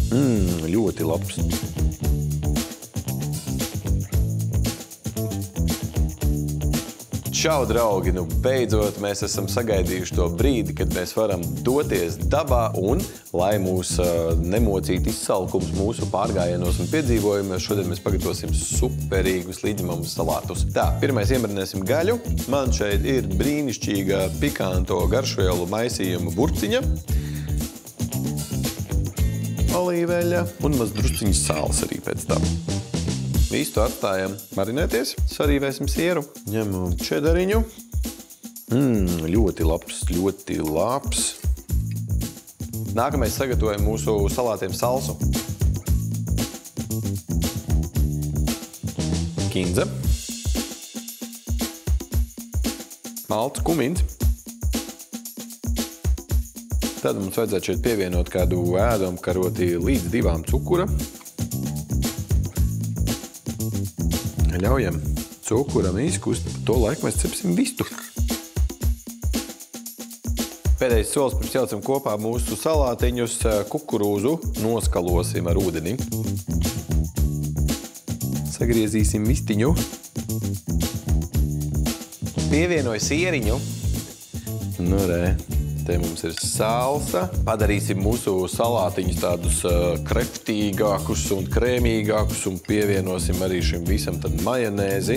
Ļoti labs. Čau, draugi! Nu, beidzot, mēs esam sagaidījuši to brīdi, kad mēs varam doties dabā un, lai mūs nemocītu izsalkums mūsu pārgājienos un piedzīvojumos, šodien mēs pagatavosim superīgus līģimamu salātus. Tā, pirmais iemarinēsim gaļu. Man šeit ir brīnišķīga pikanto garšvielu maisījuma burciņa, olīveļa un maz drusciņas sāls arī pēc tam. Visu to atstājam marinēties, sarīvēsim sieru, ņemam čedariņu. Ļoti labs, ļoti labs. Nākamais sagatavojam mūsu salātiem salsu. Kindze. Malts, kumins. Tad mums vajadzētu šeit pievienot kādu ēdamu karoti līdz 2 cukura. Ļaujam cukuram izkust, pa to laiku mēs cepsim vistu. Pēdējais solis, pirms jaucam kopā mūsu salātiņus, kukurūzu noskalosim ar ūdeni. Sagriezīsim vistiņu. Pievienoju sieriņu. Nu, re. Te mums ir salsa. Padarīsim mūsu salātiņus tādus kreftīgākus un krēmīgākus un pievienosim arī šim visam tad majonēzi.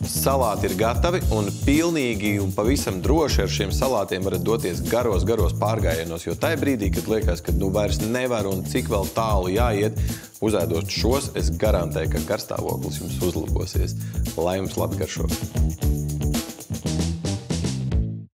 Salāti ir gatavi un pilnīgi un pavisam droši ar šiem salātiem varat doties garos pārgājienos, jo tai brīdī, kad liekas, ka nu vairs nevar un cik vēl tālu jāiet, uzēdot šos, es garantēju, ka garstāvoklis jums uzlabosies. Lai jums labi garšo!